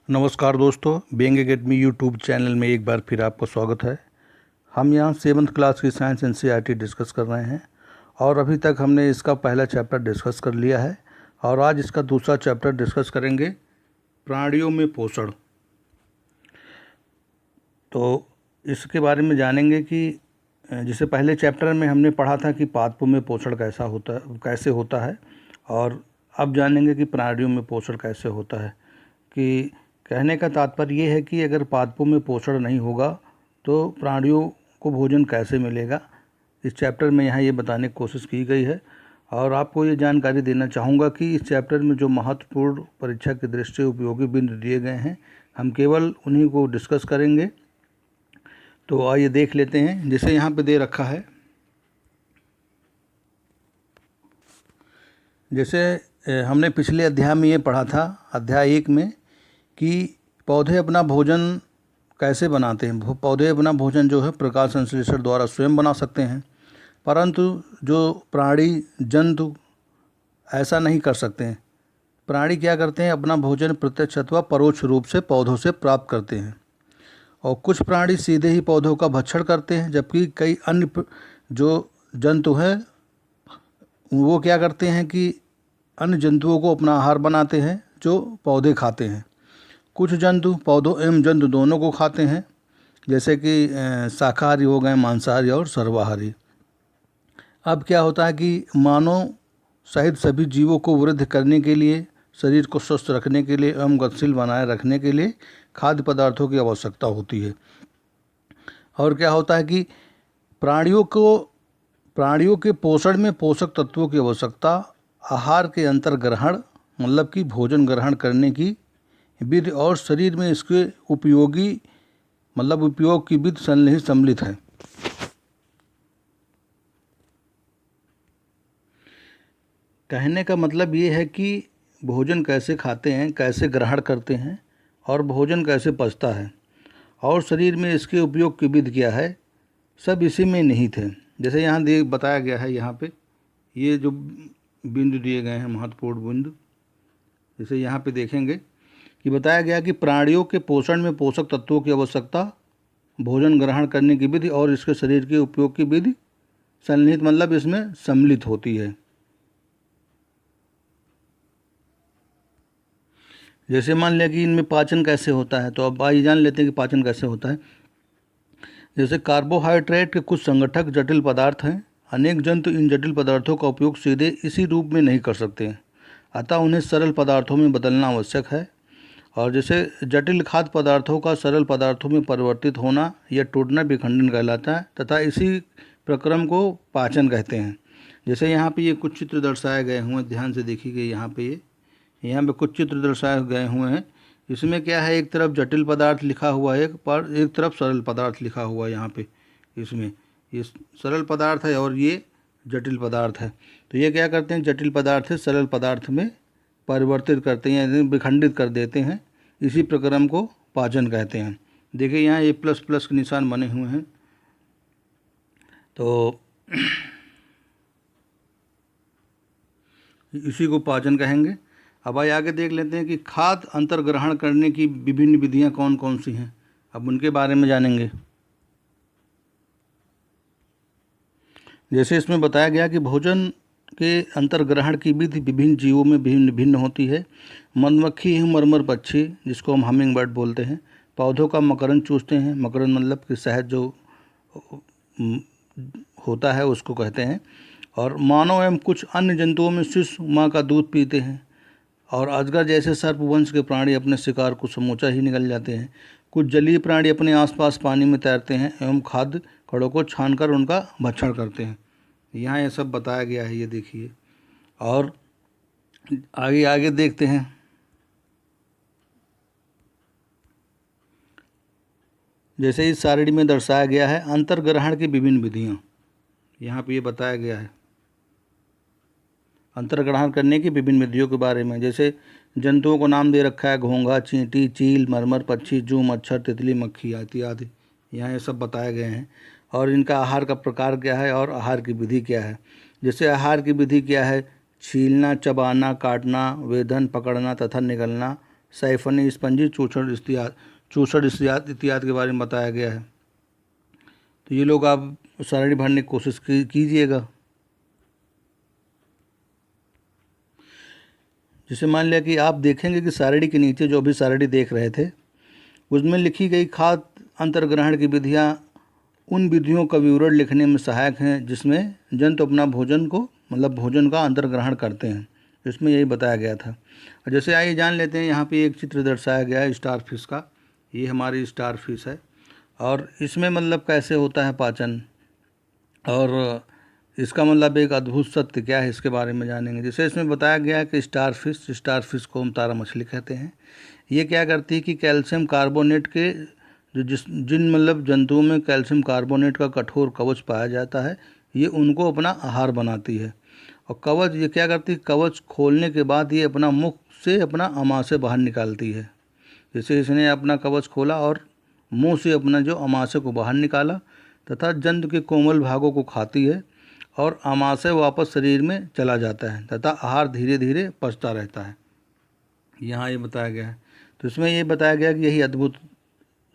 नमस्कार दोस्तों, बेंग एकेडमी यूट्यूब चैनल में एक बार फिर आपका स्वागत है। हम यहाँ 7th क्लास की साइंस एनसीईआरटी डिस्कस कर रहे हैं और अभी तक हमने इसका पहला चैप्टर डिस्कस कर लिया है और आज इसका दूसरा चैप्टर डिस्कस करेंगे, प्राणियों में पोषण। तो इसके बारे में जानेंगे कि जिसे पहले चैप्टर में हमने पढ़ा था कि पादपों में पोषण कैसे होता है और अब जानेंगे कि प्राणियों में पोषण कैसे होता है। कि कहने का तात्पर्य ये है कि अगर पादपों में पोषण नहीं होगा तो प्राणियों को भोजन कैसे मिलेगा। इस चैप्टर में यहाँ ये बताने की कोशिश की गई है और आपको ये जानकारी देना चाहूँगा कि इस चैप्टर में जो महत्वपूर्ण परीक्षा की दृष्टि से उपयोगी बिंदु दिए गए हैं, हम केवल उन्हीं को डिस्कस करेंगे। तो आइए देख लेते हैं। जैसे यहाँ पे दे रखा है, जैसे हमने पिछले अध्याय में ये पढ़ा था, अध्याय 1 में, कि पौधे अपना भोजन कैसे बनाते हैं। पौधे अपना भोजन जो है प्रकाश संश्लेषण द्वारा स्वयं बना सकते हैं, परंतु जो प्राणी जंतु ऐसा नहीं कर सकते हैं। प्राणी क्या करते हैं, अपना भोजन प्रत्यक्ष अथवा परोक्ष रूप से पौधों से प्राप्त करते हैं और कुछ प्राणी सीधे ही पौधों का भक्षण करते हैं, जबकि कई अन्य जो जंतु हैं वो क्या करते हैं कि अन्य जंतुओं को अपना आहार बनाते हैं जो पौधे खाते हैं। कुछ जंतु पौधों एवं जंतु दोनों को खाते हैं, जैसे कि शाकाहारी हो गए, मांसाहारी और सर्वाहारी। अब क्या होता है कि मानव सहित सभी जीवों को वृद्धि करने के लिए, शरीर को स्वस्थ रखने के लिए एवं गतिशील बनाए रखने के लिए खाद्य पदार्थों की आवश्यकता होती है। और क्या होता है कि प्राणियों के पोषण में पोषक तत्वों की आवश्यकता आहार के अंतर्ग्रहण, मतलब कि भोजन ग्रहण करने की विधि और शरीर में इसके उपयोग की विधि सन्निहित सम्मिलित है। कहने का मतलब ये है कि भोजन कैसे खाते हैं, कैसे ग्रहण करते हैं और भोजन कैसे पचता है और शरीर में इसके उपयोग की विधि क्या है, सब इसी में निहित है। जैसे यहाँ बताया गया है, यहाँ पे ये जो बिंदु दिए गए हैं महत्वपूर्ण बिंदु, जैसे यहाँ पे देखेंगे कि बताया गया कि प्राणियों के पोषण में पोषक तत्वों की आवश्यकता, भोजन ग्रहण करने की विधि और इसके शरीर के उपयोग की विधि सन्निहित, मतलब इसमें सम्मिलित होती है। जैसे मान लिया कि इनमें पाचन कैसे होता है, तो अब आइए जान लेते हैं कि पाचन कैसे होता है। जैसे कार्बोहाइड्रेट के कुछ संगठक जटिल पदार्थ हैं। अनेक जंतु इन जटिल पदार्थों का उपयोग सीधे इसी रूप में नहीं कर सकते हैं, अतः उन्हें सरल पदार्थों में बदलना आवश्यक है। और जैसे जटिल खाद्य पदार्थों का सरल पदार्थों में परिवर्तित होना या टूटना विखंडन कहलाता है तथा इसी प्रक्रम को पाचन कहते हैं। जैसे यहाँ पे ये कुछ चित्र दर्शाए गए हुए हैं, ध्यान से देखिए। यहाँ पे कुछ चित्र दर्शाए गए हुए हैं। इसमें क्या है, एक तरफ जटिल पदार्थ लिखा हुआ है पर एक तरफ सरल पदार्थ लिखा हुआ है। यहाँ पे इसमें ये सरल पदार्थ है और ये जटिल पदार्थ है। तो ये क्या करते हैं, जटिल पदार्थ से सरल पदार्थ में परिवर्तित करते हैं, यानी विखंडित कर देते हैं। इसी प्रक्रम को पाचन कहते हैं। देखिए यहाँ ये प्लस प्लस के निशान बने हुए हैं, तो इसी को पाचन कहेंगे। अब आगे देख लेते हैं कि खाद्य अंतर्ग्रहण करने की विभिन्न विधियां कौन कौन सी हैं, अब उनके बारे में जानेंगे। जैसे इसमें बताया गया कि भोजन के अंतर्ग्रहण की विधि विभिन्न जीवों में भिन्न भिन्न होती है। मधुमक्खी एवं मरमर पक्षी, जिसको हम हमिंग बर्ड बोलते हैं, पौधों का मकरंद चूसते हैं। मकरंद मतलब कि शहद जो होता है उसको कहते हैं। और मानव एवं कुछ अन्य जंतुओं में शिशु माँ का दूध पीते हैं। और अजगर जैसे सर्प वंश के प्राणी अपने शिकार को समूचा ही निगल जाते हैं। कुछ जलीय प्राणी अपने आसपास पानी में तैरते हैं एवं खाद्य कणों को छानकर उनका भक्षण करते हैं। यहाँ ये सब बताया गया है, ये देखिए। और आगे आगे देखते हैं। जैसे इस सारणी में दर्शाया गया है अंतर्ग्रहण की विभिन्न विधियाँ, यहाँ पे ये बताया गया है अंतर्ग्रहण करने की विभिन्न विधियों के बारे में। जैसे जंतुओं को नाम दे रखा है, घोंघा, चींटी, चील, मरमर पक्षी, जू, मच्छर, तितली, मक्खी इत्यादि। यहाँ ये सब बताए गए हैं। और इनका आहार का प्रकार क्या है और आहार की विधि क्या है। जैसे आहार की विधि क्या है, छीलना, चबाना, काटना, वेधन, पकड़ना तथा निगलना, साइफनी, स्पंजी, चूसड़ इत्यादि के बारे में बताया गया है। तो ये लोग आप सारणी भरने की कोशिश कीजिएगा। जैसे मान लिया कि आप देखेंगे कि सारणी के नीचे जो भी सारणी देख रहे थे उसमें लिखी गई खाद्य अंतर्ग्रहण की विधियाँ उन विधियों का विवरण लिखने में सहायक हैं जिसमें जंतु अपना भोजन को मतलब भोजन का अंतर्ग्रहण करते हैं। इसमें यही बताया गया था। और जैसे आइए जान लेते हैं, यहाँ पे एक चित्र दर्शाया गया है स्टार फिश का। ये हमारी स्टार फिश है और इसमें मतलब कैसे होता है पाचन और इसका मतलब एक अद्भुत सत्य क्या है इसके बारे में जानेंगे। जैसे इसमें बताया गया है कि स्टार फिश को हम तारा मछली कहते हैं। ये क्या करती है कि कैल्शियम कार्बोनेट के जिन मतलब जंतुओं में कैल्शियम कार्बोनेट का कठोर कवच पाया जाता है ये उनको अपना आहार बनाती है। और कवच ये क्या करती है, कवच खोलने के बाद ये अपना मुख से अपना अमाशय बाहर निकालती है। जैसे इसने अपना कवच खोला और मुंह से अपना जो अमाशय को बाहर निकाला तथा जंतु के कोमल भागों को खाती है और अमाशय वापस शरीर में चला जाता है तथा आहार धीरे धीरे पचता रहता है। यहाँ ये बताया गया है। तो इसमें ये बताया गया कि यही अद्भुत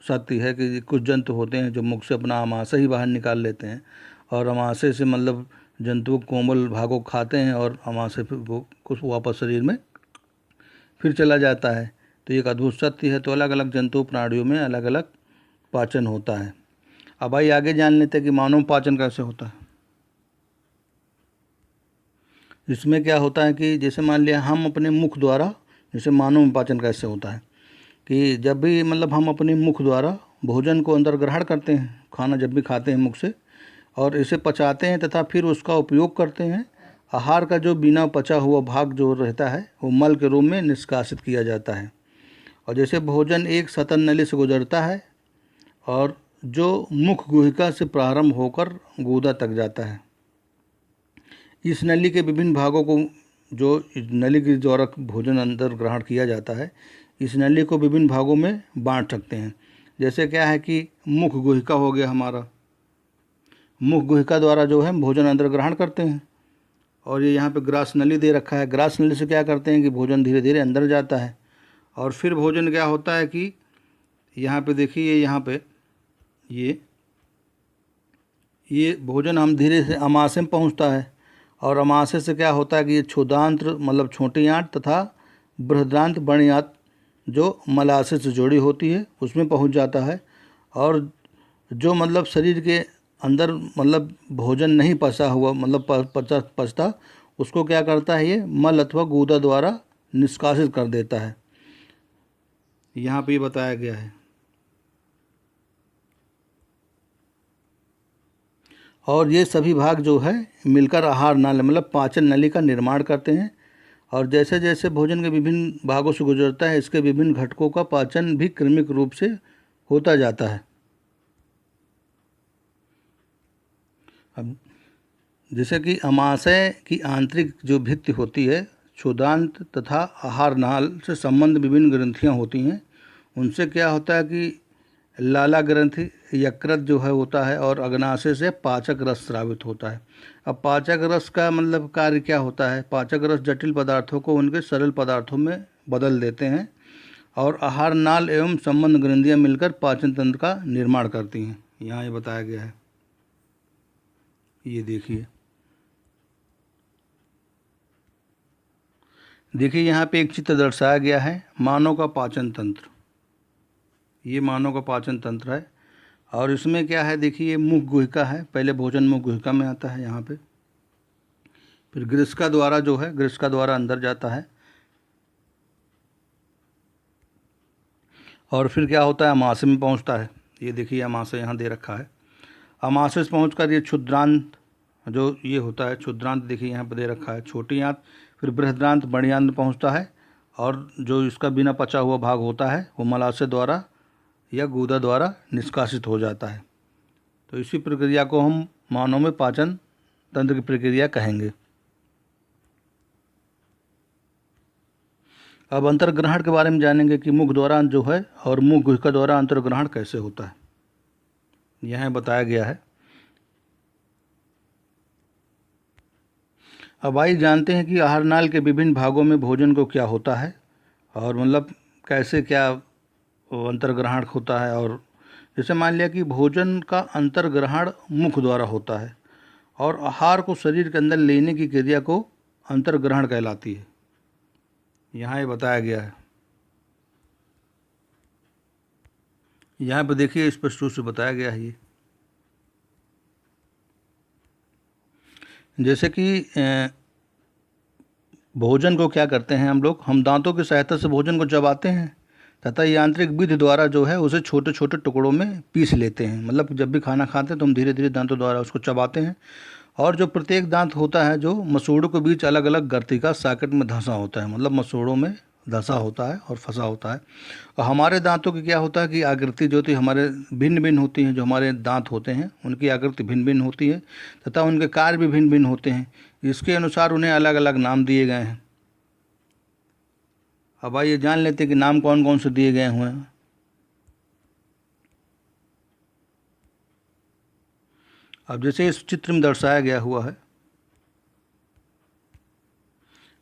सत्य है कि कुछ जंतु होते हैं जो मुख से अपना अमाशय ही बाहर निकाल लेते हैं और अमाशय से मतलब जंतु कोमल भागों को खाते हैं और अमाशय फिर वो कुछ वापस शरीर में फिर चला जाता है। तो एक अद्भुत सत्य है। तो अलग अलग जंतु प्राणियों में अलग अलग पाचन होता है। अब आइए आगे जान लेते हैं कि मानव पाचन कैसे होता है। इसमें क्या होता है कि जैसे मान लिया हम अपने मुख द्वारा, जैसे मानव में पाचन कैसे होता है कि जब भी मतलब हम अपने मुख द्वारा भोजन को अंदर ग्रहण करते हैं, खाना जब भी खाते हैं मुख से और इसे पचाते हैं तथा फिर उसका उपयोग करते हैं, आहार का जो बिना पचा हुआ भाग जो रहता है वो मल के रूप में निष्कासित किया जाता है। और जैसे भोजन एक सतन नली से गुजरता है और जो मुख गुहिका से प्रारंभ होकर गूदा तक जाता है। इस नली के विभिन्न भागों को जो इस नली के द्वारा भोजन अंदर ग्रहण किया जाता है, इस नली को विभिन्न भागों में बांट सकते हैं। जैसे क्या है कि मुख गुहिका हो गया हमारा, मुख गुहिका द्वारा जो है भोजन अंदर ग्रहण करते हैं। और ये यहाँ पे ग्रास नली दे रखा है। ग्रास नली से क्या करते हैं कि भोजन धीरे धीरे अंदर जाता है और फिर भोजन क्या होता है कि यहाँ पे देखिए, यहाँ पे ये भोजन हम धीरे से अमाशय में पहुँचता है और अमाशय से क्या होता है कि ये क्षुदांत्र मतलब छोटी आंत तथा बृहदांत बड़ी आंत जो मलाशय से जुड़ी होती है उसमें पहुँच जाता है। और जो मतलब शरीर के अंदर मतलब भोजन नहीं पचा हुआ मतलब पचता उसको क्या करता है, ये मल अथवा गूदा द्वारा निष्कासित कर देता है। यहाँ पे बताया गया है। और ये सभी भाग जो है मिलकर आहार नाली मतलब पाचन नली का निर्माण करते हैं। और जैसे जैसे भोजन के विभिन्न भागों से गुजरता है इसके विभिन्न घटकों का पाचन भी क्रमिक रूप से होता जाता है। अब जैसे कि अमाशय की आंतरिक जो भित्ति होती है, क्षुदांत तथा आहार नाल से संबंध विभिन्न ग्रंथियां होती हैं। उनसे क्या होता है कि लाला ग्रंथि यकृत जो है होता है और अग्नाशय से पाचक रस स्रावित होता है। अब पाचक रस का मतलब कार्य क्या होता है, पाचक रस जटिल पदार्थों को उनके सरल पदार्थों में बदल देते हैं और आहार नाल एवं संबंध ग्रंथियां मिलकर पाचन तंत्र का निर्माण करती हैं। यहाँ ये बताया गया है। ये देखिए यहाँ पे एक चित्र दर्शाया गया है मानव का पाचन तंत्र। ये मानव का पाचन तंत्र है और इसमें क्या है देखिए, मुख गुहिका है। पहले भोजन मुख गुहिका में आता है यहाँ पे, फिर ग्रिस्का द्वारा जो है ग्रिस्का द्वारा अंदर जाता है और फिर क्या होता है अमाशय में पहुँचता है। ये देखिए अमाशय यहाँ दे रखा है। अमाशय से पहुँचकर ये क्षुद्रांत जो ये होता है, क्षुद्रांत देखिए यहाँ पर दे रखा है, छोटी आंत, फिर बृहदांत बड़ी आंत में पहुँचता है और जो इसका बिना पचा हुआ भाग होता है वो मलाशय द्वारा या गूदा द्वारा निष्कासित हो जाता है। तो इसी प्रक्रिया को हम मानव में पाचन तंत्र की प्रक्रिया कहेंगे। अब अंतर्ग्रहण के बारे में जानेंगे कि मुख द्वारा जो है और मुख गुहिका द्वारा अंतर्ग्रहण कैसे होता है। यह बताया गया है। अब आइए जानते हैं कि आहार नाल के विभिन्न भागों में भोजन को क्या होता है और मतलब कैसे क्या अंतर्ग्रहण होता है। और जैसे मान लिया कि भोजन का अंतर्ग्रहण मुख द्वारा होता है और आहार को शरीर के अंदर लेने की क्रिया को अंतर्ग्रहण कहलाती है। यहाँ ये बताया गया है। यहाँ पर देखिए स्पष्ट रूप से बताया गया है ये। जैसे कि भोजन को क्या करते हैं हम लोग, हम दांतों की सहायता से भोजन को चबाते हैं तथा यांत्रिक विधि द्वारा जो है उसे छोटे छोटे टुकड़ों में पीस लेते हैं। मतलब जब भी खाना खाते हैं तो हम धीरे धीरे दांतों द्वारा उसको चबाते हैं। और जो प्रत्येक दांत होता है जो मसूड़ों के बीच अलग अलग गर्ती का सॉकेट में धंसा होता है, मतलब मसूड़ों में धंसा होता है और फंसा होता है। और हमारे दांतों की क्या होता है कि आकृति जो होती है हमारे भिन्न भिन्न होती हैं। जो हमारे दांत होते हैं उनकी आकृति भिन्न भिन्न होती है तथा उनके कार्य भी भिन्न भिन्न होते हैं। इसके अनुसार उन्हें अलग अलग नाम दिए गए हैं। अब आइए जान लेते हैं कि नाम कौन कौन से दिए गए हुए हैं। अब जैसे इस चित्र में दर्शाया गया हुआ है,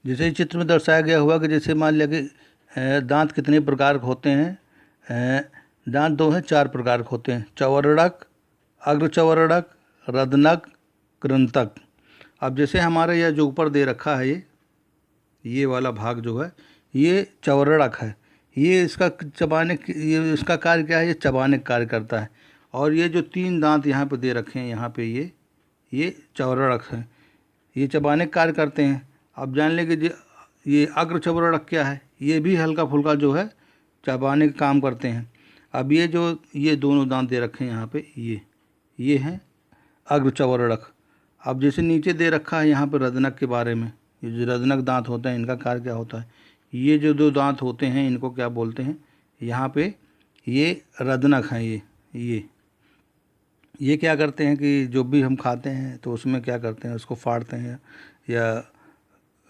जैसे इस चित्र में दर्शाया गया हुआ कि जैसे मान लिया कि दांत कितने प्रकार के होते हैं। दांत दो हैं, चार प्रकार के होते हैं। चवर्णक, अग्रचवर्णक, रदनक, कृंतक। अब जैसे हमारे यह जो ऊपर दे रखा है ये वाला भाग जो है ये चवर्णक है। ये इसका चबाने ये इसका कार्य क्या है, ये चबाने का कार्य करता है। और ये जो तीन दांत यहाँ पे दे रखे हैं यहाँ पे ये चवर्णक है, ये चबाने का कार्य करते हैं। अब जान लें कि ये अग्र चवर्णक क्या है, ये भी हल्का फुल्का जो है चबाने का काम करते हैं। अब ये दोनों दांत दे रखे हैं यहाँ पे ये हैं अग्र चवर्णक। अब जैसे नीचे दे रखा है यहाँ पे रदनक के बारे में, ये जो रदनक दांत होते हैं इनका कार्य क्या होता है। ये जो दो दांत होते हैं इनको क्या बोलते हैं, यहाँ पे ये रदनक हैं। ये क्या करते हैं कि जो भी हम खाते हैं तो उसमें क्या करते हैं, उसको फाड़ते हैं या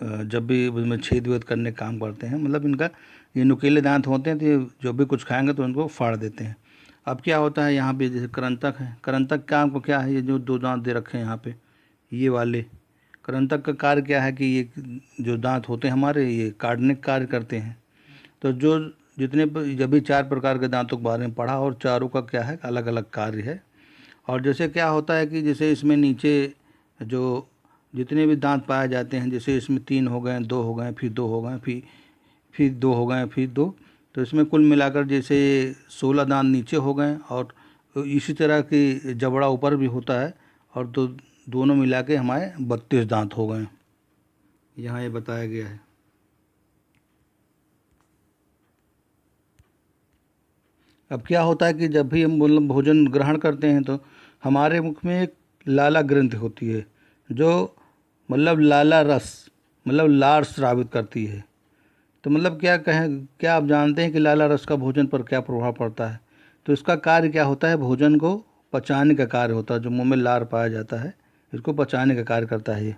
जब भी उसमें छेद वेद करने का काम करते हैं। मतलब इनका ये नुकीले दांत होते हैं तो ये जो भी कुछ खाएंगे तो उनको फाड़ देते हैं। अब क्या होता है यहाँ पे जैसे करंतक है, करंतक का आपको क्या है, ये जो दो दांत दे रखे हैं यहाँ पे ये वाले करंतक का कार्य क्या है कि ये जो दांत होते हैं हमारे ये काटने का कार्य करते हैं। तो जो जब भी चार प्रकार के दांतों के बारे में पढ़ा और चारों का क्या है अलग अलग कार्य है। और जैसे क्या होता है कि जैसे इसमें नीचे जो जितने भी दांत पाए जाते हैं, जैसे इसमें तीन हो गए, दो हो गए, फिर दो हो गए, फिर दो हो गए, फिर दो, तो इसमें कुल मिलाकर जैसे 16 दांत नीचे हो गए। और इसी तरह की जबड़ा ऊपर भी होता है और दोनों मिला के हमारे 32 दांत हो गए। यहाँ ये बताया गया है। अब क्या होता है कि जब भी हम मतलब भोजन ग्रहण करते हैं तो हमारे मुख में एक लाला ग्रंथि होती है जो मतलब लाला रस मतलब लार स्रावित करती है। तो मतलब क्या आप जानते हैं कि लाला रस का भोजन पर क्या प्रभाव पड़ता है। तो इसका कार्य क्या होता है, भोजन को पचाने का कार्य होता है। जो मुंह में लार पाया जाता है इसको पचाने का कार्य करता है ये।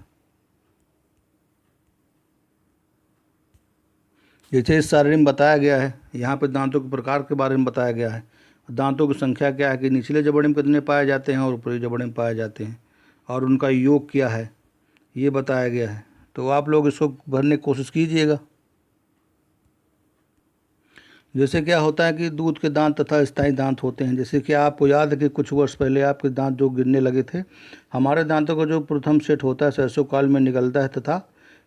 जैसे इस सारणी में बताया गया है, यहाँ पे दांतों के प्रकार के बारे में बताया गया है। दांतों की संख्या क्या है कि निचले जबड़े में कितने पाए जाते हैं और ऊपरी जबड़े में पाए जाते हैं और उनका योग क्या है ये बताया गया है। तो आप लोग इसको भरने की कोशिश कीजिएगा। जैसे क्या होता है कि दूध के दांत तथा स्थायी दांत होते हैं। जैसे कि आपको याद है कि कुछ वर्ष पहले आपके दांत जो गिरने लगे थे, हमारे दांतों का जो प्रथम सेट होता है सरसों काल में निकलता है तथा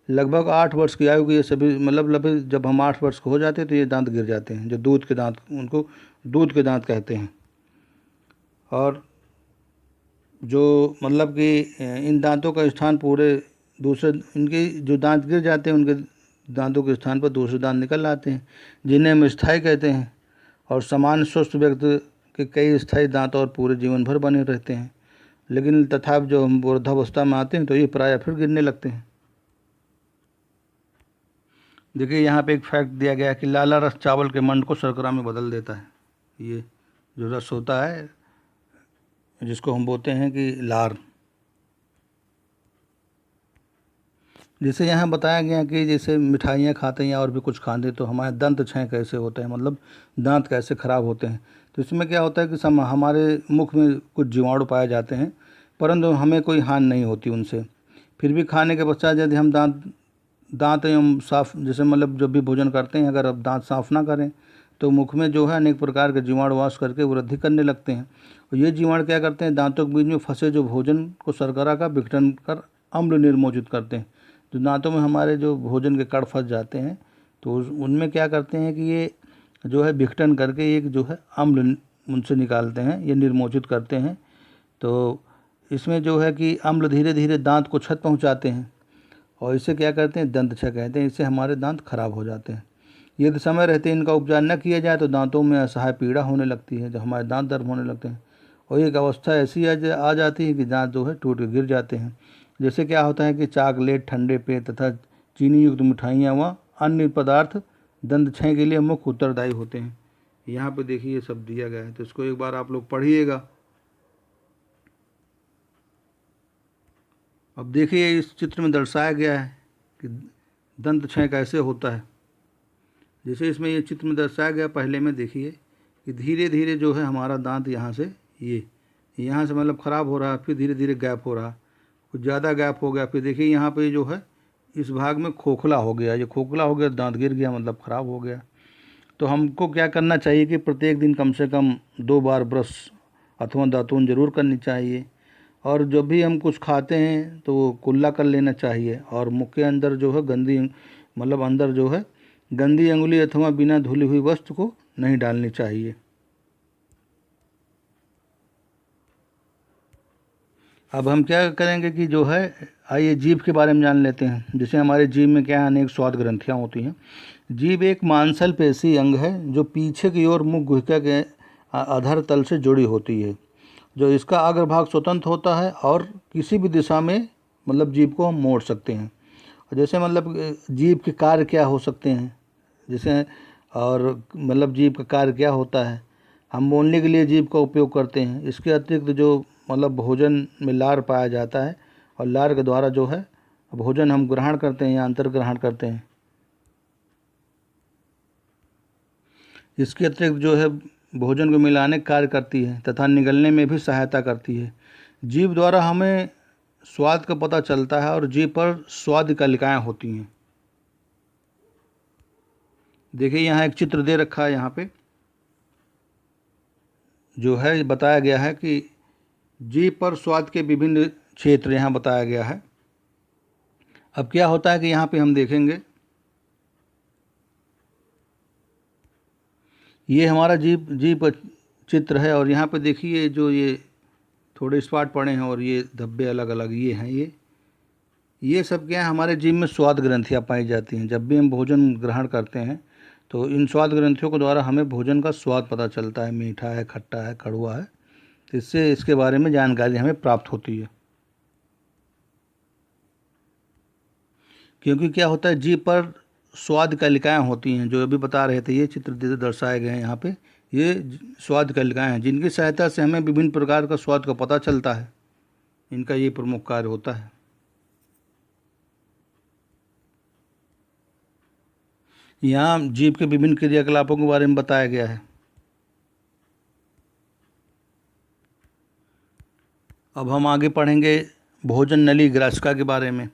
लगभग 8 वर्ष की आयु के ये सभी मतलब लगभग जब हम 8 वर्ष के हो जाते हैं तो ये दांत गिर जाते हैं। जो दूध के दांत, उनको दूध के दांत कहते हैं। और जो मतलब कि इन दांतों का स्थान पूरे दूसरे, इनके जो दांत गिर जाते हैं उनके दांतों के स्थान पर दूसरे दांत निकल आते हैं जिन्हें हम स्थायी कहते हैं। और सामान्य स्वस्थ व्यक्ति के कई स्थायी दांत और पूरे जीवन भर बने रहते हैं, लेकिन तथा जो हम वृद्धावस्था में आते हैं तो ये प्रायः फिर गिरने लगते हैं। देखिए यहाँ पे एक फैक्ट दिया गया है कि लाला रस चावल के मंड को शर्करा में बदल देता है। ये जो रस होता है जिसको हम बोलते हैं कि लार। जैसे यहाँ बताया गया कि जैसे मिठाइयाँ खाते हैं या और भी कुछ खाते हैं तो हमारे दंत क्षय कैसे होते हैं, मतलब दांत कैसे खराब होते हैं। तो इसमें क्या होता है कि हमारे मुख में कुछ जीवाणु पाए जाते हैं परंतु हमें कोई हानि नहीं होती उनसे। फिर भी खाने के पश्चात यदि हम दांत दांत एवं साफ, जैसे मतलब जब भी भोजन करते हैं अगर अब दांत साफ ना करें तो मुख में जो है अनेक प्रकार के जीवाणु वास करके वृद्धि करने लगते हैं। और ये जीवाणु क्या करते हैं, दांतों के बीच में फंसे जो भोजन को शर्करा का विघटन कर अम्ल निर्मोजित करते हैं। जो दांतों में हमारे जो भोजन के कण फंस जाते हैं तो उनमें क्या करते हैं कि ये जो है विघटन करके एक जो है अम्ल उनसे निकालते हैं, ये निर्मोजित करते हैं। तो इसमें जो है कि अम्ल धीरे धीरे दांत को क्षत पहुंचाते हैं और इसे क्या करते हैं, दंत क्षय कहते हैं। इससे हमारे दांत खराब हो जाते हैं। यदि समय रहते इनका उपचार न किया जाए तो दांतों में असहाय पीड़ा होने लगती है, जब हमारे दांत दर्द होने लगते हैं। और एक अवस्था ऐसी आ जाती है कि दांत जो है टूट के गिर जाते हैं। जैसे क्या होता है कि चॉकलेट, ठंडे पेय तथा चीनी युक्त मिठाइयाँ व अन्य पदार्थ दंत क्षय के लिए मुख्य उत्तरदायी होते हैं। यहाँ पे देखिए ये सब दिया गया है, तो इसको एक बार आप लोग पढ़िएगा। अब देखिए इस चित्र में दर्शाया गया है कि दंत क्षय कैसे होता है। जैसे इसमें ये चित्र में दर्शाया गया, पहले में देखिए कि धीरे धीरे जो है हमारा दांत यहाँ से यहाँ से मतलब ख़राब हो रहा है, फिर धीरे धीरे गैप हो रहा, कुछ ज़्यादा गैप हो गया, फिर देखिए यहाँ पे जो है इस भाग में खोखला हो गया, ये खोखला हो गया, दांत गिर गया, मतलब ख़राब हो गया। तो हमको क्या करना चाहिए कि प्रत्येक दिन कम से कम 2 बार ब्रश अथवा दातून ज़रूर करनी चाहिए। और जब भी हम कुछ खाते हैं तो कुल्ला कर लेना चाहिए और मुख के अंदर जो है गंदी मतलब अंदर जो है गंदी अंगुली अथवा बिना धुली हुई वस्तु को नहीं डालनी चाहिए। अब हम क्या करेंगे कि जो है आइए जीभ के बारे में जान लेते हैं। जैसे हमारे जीभ में क्या है, अनेक स्वाद ग्रंथियाँ होती हैं। जीभ एक मांसल पेशी अंग है जो पीछे की ओर मुख गुहिका के अधर तल से जुड़ी होती है। जो इसका अग्रभाग स्वतंत्र होता है और किसी भी दिशा में मतलब जीभ को हम मोड़ सकते हैं। जैसे मतलब जीभ के कार्य क्या हो सकते हैं, जैसे और मतलब जीभ का कार्य क्या होता है, हम बोलने के लिए जीभ का उपयोग करते हैं। इसके अतिरिक्त जो मतलब भोजन में लार पाया जाता है और लार के द्वारा जो है भोजन हम ग्रहण करते हैं या अंतर्ग्रहण करते हैं। इसके अतिरिक्त जो है भोजन को मिलाने का कार्य करती है तथा निगलने में भी सहायता करती है। जीभ द्वारा हमें स्वाद का पता चलता है और जीभ पर स्वाद कलिकाएँ होती हैं। देखिए यहाँ एक चित्र दे रखा है, यहाँ पे जो है बताया गया है कि जीभ पर स्वाद के विभिन्न क्षेत्र यहाँ बताया गया है। अब क्या होता है कि यहाँ पे हम देखेंगे ये हमारा जीभ का चित्र है और यहाँ पे देखिए जो ये थोड़े स्पॉट पड़े हैं और ये धब्बे अलग अलग ये हैं, ये सब क्या है, हमारे जीभ में स्वाद ग्रंथियाँ पाई जाती हैं। जब भी हम भोजन ग्रहण करते हैं तो इन स्वाद ग्रंथियों के द्वारा हमें भोजन का स्वाद पता चलता है, मीठा है, खट्टा है, कड़वा है। तो इससे इसके बारे में जानकारी हमें प्राप्त होती है। क्योंकि क्या होता है जीभ पर स्वाद कलिकाएँ होती हैं, जो अभी बता रहे थे ये चित्र दर्शाए गए हैं यहाँ पे, ये स्वाद कलिकाएँ हैं जिनकी सहायता से हमें विभिन्न प्रकार का स्वाद का पता चलता है। इनका ये प्रमुख कार्य होता है। यहाँ जीभ के विभिन्न क्रियाकलापों के बारे में बताया गया है। अब हम आगे पढ़ेंगे भोजन नली ग्रासिका के बारे में।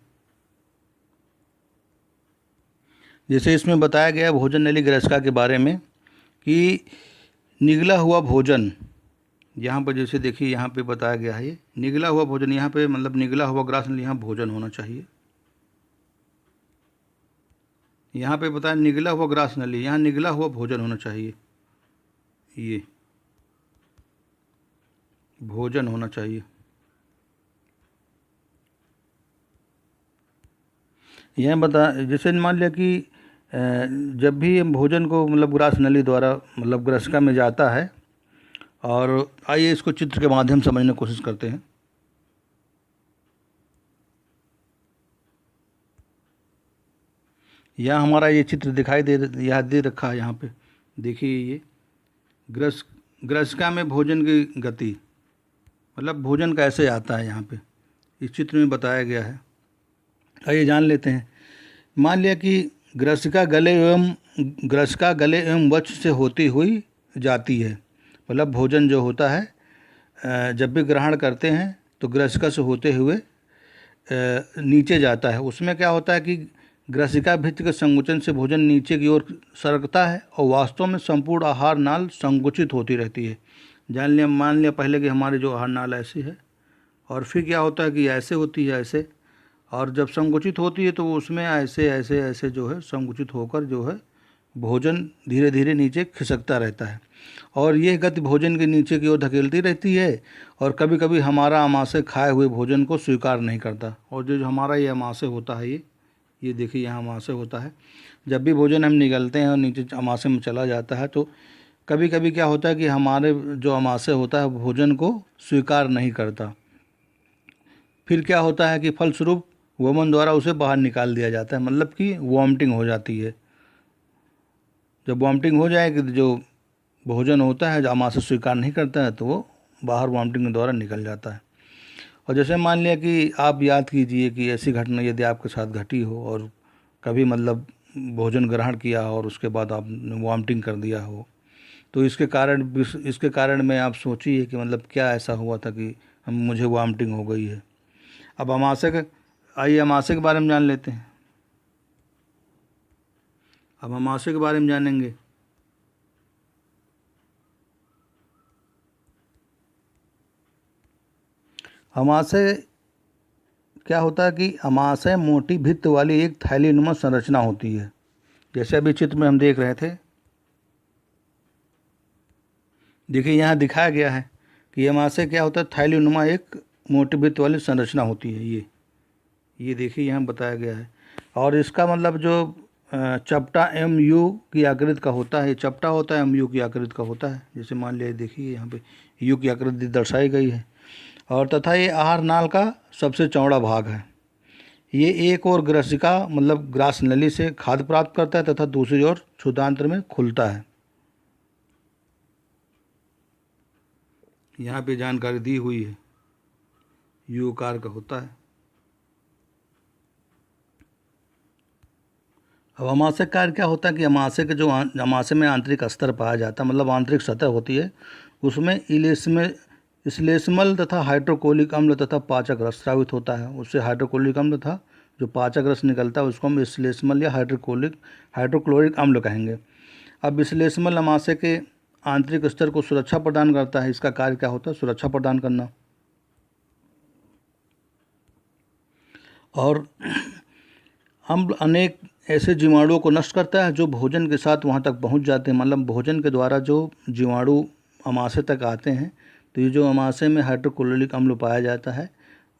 जैसे इसमें बताया गया है भोजन नली ग्रासिका के बारे में कि निगला हुआ भोजन, यहाँ पर जैसे देखिए यहाँ पे बताया गया है ये निगला हुआ भोजन, यहाँ पे मतलब निगला हुआ ग्रास नली, यहाँ भोजन होना चाहिए। यहाँ पे बताया निगला हुआ ग्रास नली, यहाँ निगला हुआ भोजन होना चाहिए, ये भोजन होना चाहिए। यह बता जैसे मान लिया कि जब भी हम भोजन को मतलब ग्रास नली द्वारा मतलब ग्रासिका में जाता है, और आइए इसको चित्र के माध्यम से समझने की कोशिश करते हैं। यहाँ हमारा ये चित्र दिखाई दे रखा है, यहाँ पे देखिए ये ग्रासिका में भोजन की गति मतलब भोजन कैसे आता है, यहाँ पे इस चित्र में बताया गया है। आइए जान लेते हैं। मान लिया कि ग्रासिका गले एवं वक्ष से होती हुई जाती है। मतलब भोजन जो होता है जब भी ग्रहण करते हैं तो ग्रासिका से होते हुए नीचे जाता है। उसमें क्या होता है कि ग्रसिका भित्ति के संकुचन से भोजन नीचे की ओर सरकता है और वास्तव में संपूर्ण आहार नाल संकुचित होती रहती है। मान लिया पहले कि हमारी जो आहार नाल ऐसी है, और फिर क्या होता है कि ऐसे होती है ऐसे, और जब संकुचित होती है तो वो उसमें ऐसे ऐसे ऐसे जो है संकुचित होकर जो है भोजन धीरे धीरे नीचे खिसकता रहता है, और यह गति भोजन के नीचे की ओर धकेलती रहती है, और कभी कभी हमारा आमाशय खाए हुए भोजन को स्वीकार नहीं करता। और जो हमारा ये आमाशय होता है, ये देखिए यहाँ आमाशय होता है, जब भी भोजन हम निगलते हैं और नीचे आमाशय में चला जाता है तो कभी कभी क्या होता है कि हमारे जो आमाशय होता है भोजन को स्वीकार नहीं करता। फिर क्या होता है कि फलस्वरूप वमन द्वारा उसे बाहर निकाल दिया जाता है, मतलब कि वॉमिटिंग हो जाती है। जब वॉमिटिंग हो जाए कि जो भोजन होता है जो आमाशय स्वीकार नहीं करता है तो वो बाहर वॉमिटिंग के द्वारा निकल जाता है। और जैसे मान लिया कि आप याद कीजिए कि ऐसी घटना यदि आपके साथ घटी हो और कभी मतलब भोजन ग्रहण किया और उसके बाद आपने वॉमिटिंग कर दिया हो, तो इसके कारण में आप सोचिए कि मतलब क्या ऐसा हुआ था कि मुझे वॉमिटिंग हो गई है। अब आइए अमाशय के बारे में जान लेते हैं। अब अमाशय के बारे में जानेंगे। अमाशय क्या होता है कि अमाशय मोटी भित्त वाली एक थैलीनुमा संरचना होती है, जैसे अभी चित्र में हम देख रहे थे। देखिए यहाँ दिखाया गया है कि अमाशय क्या होता है, थैलीनुमा एक मोटी भित्त वाली संरचना होती है। ये देखिए यहाँ बताया गया है, और इसका मतलब जो चपटा एम यू की आकृति का होता है, चपटा होता है एम यू की आकृति का होता है। जैसे मान लिया देखिए यहाँ पे यू की आकृति दर्शाई गई है, और तथा ये आहार नाल का सबसे चौड़ा भाग है। ये एक और ग्रसिका मतलब ग्रास नली से खाद्य प्राप्त करता है तथा दूसरी ओर क्षुधांत्र में खुलता है। यहाँ पे जानकारी दी हुई है, यू आकार का होता है। अब अमाशय कार्य क्या होता है कि अमाशय के जो अमाशय में आंतरिक स्तर पाया जाता है, मतलब आंतरिक सतह होती है, उसमें श्लेष्मल तथा हाइड्रोक्लोरिक अम्ल तथा पाचक रस स्रावित होता है। उससे हाइड्रोक्लोरिक अम्ल तथा जो पाचक रस निकलता है उसको हम श्लेष्मल या हाइड्रोक्लोरिक अम्ल कहेंगे। अब श्लेष्मल अमाशय के आंतरिक स्तर को सुरक्षा प्रदान करता है। इसका कार्य क्या होता है, सुरक्षा प्रदान करना। और अम्ल अनेक ऐसे जीवाणुओं को नष्ट करता है जो भोजन के साथ वहाँ तक पहुँच जाते हैं, मतलब भोजन के द्वारा जो जीवाणु अमाशय तक आते हैं, तो ये जो अमाशय में हाइड्रोक्लोरिक अम्ल पाया जाता है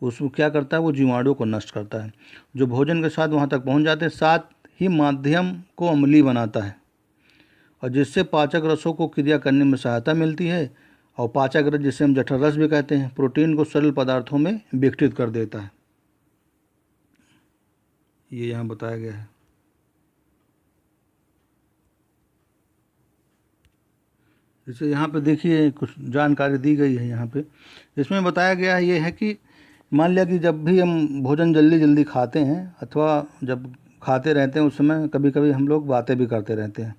उसको क्या करता है, वो जीवाणुओं को नष्ट करता है जो भोजन के साथ वहाँ तक पहुँच जाते हैं। साथ ही माध्यम को अम्लीय बनाता है, और जिससे पाचक रसों को क्रिया करने में सहायता मिलती है। और पाचक रस, जिसे हम जठर रस भी कहते हैं, प्रोटीन को सरल पदार्थों में विघटित कर देता है। ये यहाँ बताया गया है। जैसे यहाँ पे देखिए कुछ जानकारी दी गई है यहाँ पे, इसमें बताया गया है ये है कि मान लिया कि जब भी हम भोजन जल्दी जल्दी खाते हैं अथवा जब खाते रहते हैं उस समय कभी कभी हम लोग बातें भी करते रहते हैं,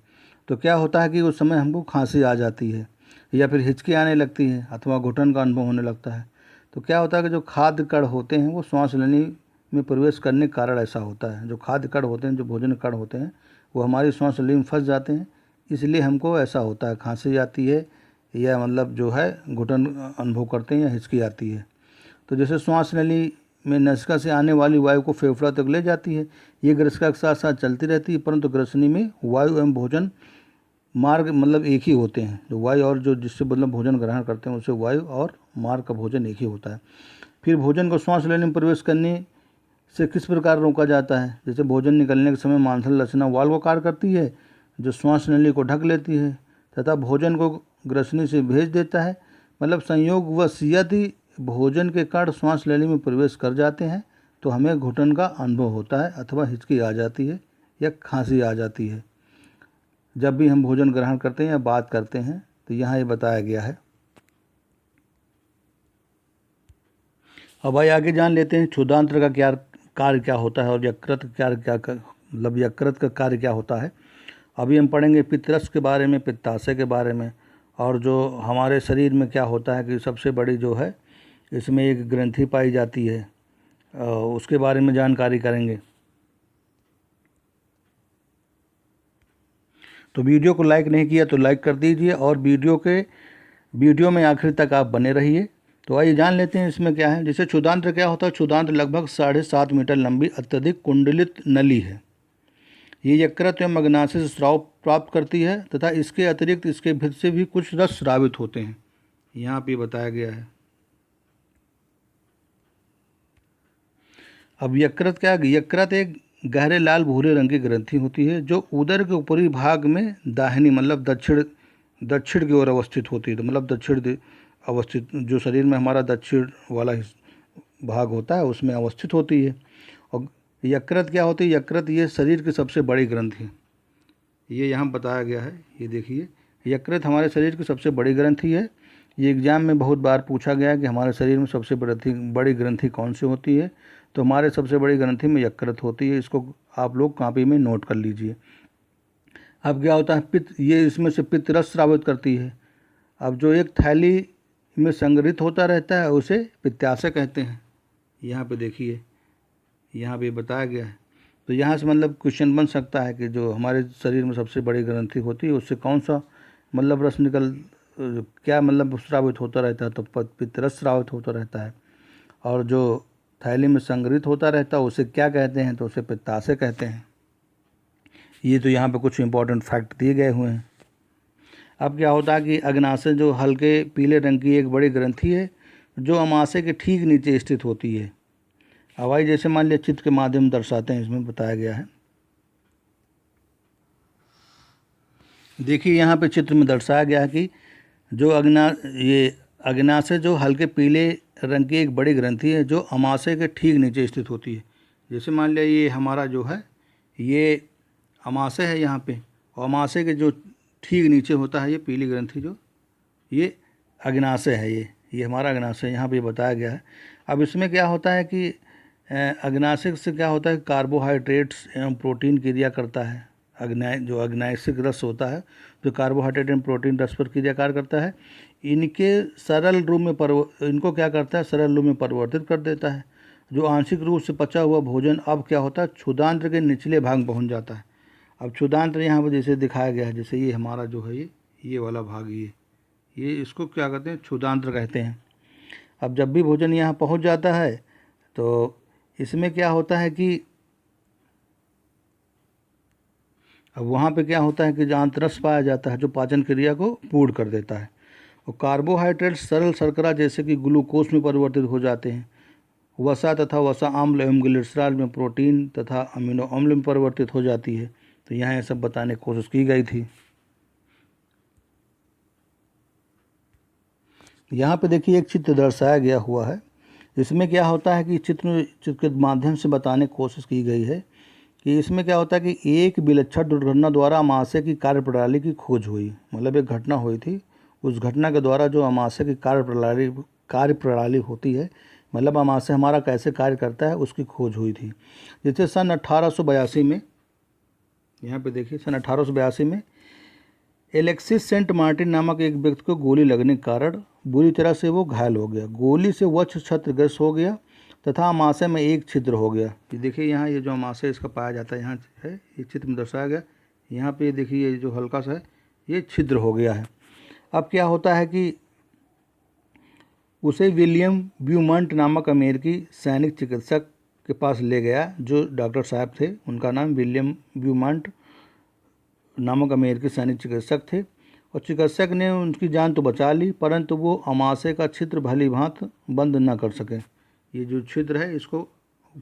तो क्या होता है कि उस समय हमको खांसी आ जाती है या फिर हिचकी आने लगती है अथवा घुटन का अनुभव होने लगता है। तो क्या होता है कि जो खाद्य कण होते हैं वो सांस लेने में प्रवेश करने के कारण ऐसा होता है। जो खाद्य कण होते हैं, जो भोजन कण होते हैं, वो हमारी सांस लेने में फंस जाते हैं, इसलिए हमको ऐसा होता है, खांसी आती है या मतलब जो है घुटन अनुभव करते हैं या हिचकी आती है। तो जैसे श्वास नली में नसिका से आने वाली वायु को फेफड़ा तक ले जाती है, ये ग्रसिका के साथ साथ चलती रहती है, परंतु ग्रसनी में वायु एवं भोजन मार्ग मतलब एक ही होते हैं। जो वायु और जो जिससे मतलब भोजन ग्रहण करते हैं उससे वायु और मार्ग का भोजन एक ही होता है। फिर भोजन को श्वास लेने में प्रवेश करने से किस प्रकार रोका जाता है, जैसे भोजन निकलने के समय मांसल रचना वाल्व का कार्य करती है जो श्वास नली को ढक लेती है तथा भोजन को ग्रसनी से भेज देता है। मतलब संयोगवश यदि भोजन के कण श्वास नली में प्रवेश कर जाते हैं तो हमें घुटन का अनुभव होता है अथवा हिचकी आ जाती है या खांसी आ जाती है जब भी हम भोजन ग्रहण करते हैं या बात करते हैं। तो यहाँ ये बताया गया है। अब भाई आगे जान लेते हैं क्षुधांत्र का क्या कार्य क्या होता है और यकृत मतलब यकृत का कार्य क्या होता है। अभी हम पढ़ेंगे पित्तरस के बारे में, पित्ताशय के बारे में, और जो हमारे शरीर में क्या होता है कि सबसे बड़ी जो है इसमें एक ग्रंथि पाई जाती है, उसके बारे में जानकारी करेंगे। तो वीडियो को लाइक नहीं किया तो लाइक कर दीजिए और वीडियो में आखिर तक आप बने रहिए। तो आइए जान लेते हैं इसमें क्या है। जैसे क्षुदांत्र क्या होता है। क्षुदांत्र लगभग 7.5 मीटर लंबी अत्यधिक कुंडलित नली है। ये यकृत एवं अग्नाशय से स्राव प्राप्त करती है तथा इसके अतिरिक्त इसके भित्त से भी कुछ रस स्रावित होते हैं। यहाँ पे बताया गया है। अब यकृत क्या है। यकृत एक गहरे लाल भूरे रंग की ग्रंथि होती है जो उदर के ऊपरी भाग में दाहिनी मतलब दक्षिण की ओर अवस्थित होती है। तो मतलब दक्षिण अवस्थित जो शरीर में हमारा दक्षिण वाला भाग होता है उसमें अवस्थित होती है। और यकृत क्या होती है। यकृत ये शरीर की सबसे बड़ी ग्रंथि है। ये यहाँ बताया गया है। ये देखिए यकृत हमारे शरीर की सबसे बड़ी ग्रंथि है। ये एग्जाम में बहुत बार पूछा गया है कि हमारे शरीर में सबसे बड़ी ग्रंथि कौन सी होती है। तो हमारे सबसे बड़ी ग्रंथि में यकृत होती है। इसको आप लोग कॉपी में नोट कर लीजिए। अब क्या होता है पित्त। ये इसमें से पित्त रस स्रावित करती है। अब जो एक थैली में संग्रहित होता रहता है उसे पित्ताशय कहते हैं। यहाँ पे देखिए यहाँ पे बताया गया है। तो यहाँ से मतलब क्वेश्चन बन सकता है कि जो हमारे शरीर में सबसे बड़ी ग्रंथि होती है उससे कौन सा मतलब रस क्या मतलब स्रावित होता रहता है। तो पित्त रस स्रावित होता रहता है। और जो थैली में संग्रहित होता रहता है उसे क्या कहते हैं। तो उसे पित्ताशय कहते हैं। ये तो यहाँ पे कुछ इंपॉर्टेंट फैक्ट दिए गए हुए हैं। अब क्या होता है कि अग्नाशय जो हल्के पीले रंग की एक बड़ी ग्रंथि है जो अमाशय के ठीक नीचे स्थित होती है। अब आइए जैसे मान लिया चित्र के माध्यम दर्शाते हैं। इसमें बताया गया है। देखिए यहाँ पे चित्र में दर्शाया गया है कि जो अग्नाशय जो हल्के पीले रंग की एक बड़ी ग्रंथि है जो अमाशय के ठीक नीचे स्थित होती है। जैसे मान लिया ये हमारा जो है ये अमाशय है यहाँ पे। और अमाशय के जो ठीक नीचे होता है ये पीली ग्रंथि जो ये अग्नाशय है। ये हमारा अग्नाशय यहाँ पे बताया गया है। अब इसमें क्या होता है कि अग्नाशय से क्या होता है कार्बोहाइड्रेट्स एवं प्रोटीन क्रिया करता है। अग्नाशयिक रस होता है जो कार्बोहाइड्रेट एवं प्रोटीन रस पर क्रिया कार्य करता है। इनको क्या करता है सरल रूप में परिवर्तित कर देता है। जो आंशिक रूप से पचा हुआ भोजन अब क्या होता है क्षुदांत्र के निचले भाग में पहुँच जाता है। अब क्षुदांत्र यहाँ पर जैसे दिखाया गया है। जैसे ये हमारा जो है ये वाला भाग ये इसको क्या कहते हैं क्षुदांत्र कहते हैं। अब जब भी भोजन यहाँ पहुँच जाता है तो इसमें क्या होता है कि अब वहाँ पे क्या होता है कि जहाँ रस पाया जाता है जो पाचन क्रिया को पूर्ण कर देता है। और कार्बोहाइड्रेट सरल शर्करा जैसे कि ग्लूकोज में परिवर्तित हो जाते हैं। वसा तथा वसा अम्ल एवं ग्लिसरॉल में प्रोटीन तथा अमीनो अम्ल में परिवर्तित हो जाती है। तो यहाँ ये सब बताने की कोशिश की गई थी। यहाँ पे देखिए एक चित्र दर्शाया गया हुआ है। इसमें क्या होता है कि चित्र के माध्यम से बताने की कोशिश की गई है कि इसमें क्या होता है कि एक विलक्षण दुर्घटना द्वारा अमाशय की कार्यप्रणाली की खोज हुई। मतलब एक घटना हुई थी। उस घटना के द्वारा जो अमाशय की कार्यप्रणाली होती है मतलब अमाशय हमारा कैसे कार्य करता है उसकी खोज हुई थी। जैसे सन 1882 में यहाँ पे देखिए सन 1882 में एलेक्सिस सेंट मार्टिन नामक एक व्यक्ति को गोली लगने के कारण बुरी तरह से वो घायल हो गया। गोली से वक्ष क्षतग्रस्त हो गया तथा अमाशय में एक छिद्र हो गया। ये देखिए यहाँ ये जो अमाशय इसका पाया जाता है यहाँ है ये चित्र में दर्शाया गया। यहाँ पे देखिए ये जो हल्का सा है ये छिद्र हो गया है। अब क्या होता है कि उसे विलियम ब्यूमंट नामक अमेरिकी सैनिक चिकित्सक के पास ले गया। जो डॉक्टर साहब थे उनका नाम विलियम ब्यूमंट नामक अमेरिकी सैनिक चिकित्सक थे। और चिकित्सक ने उनकी जान तो बचा ली परंतु वो अमाशय का छिद्र भली भांति बंद न कर सके। ये जो छिद्र है इसको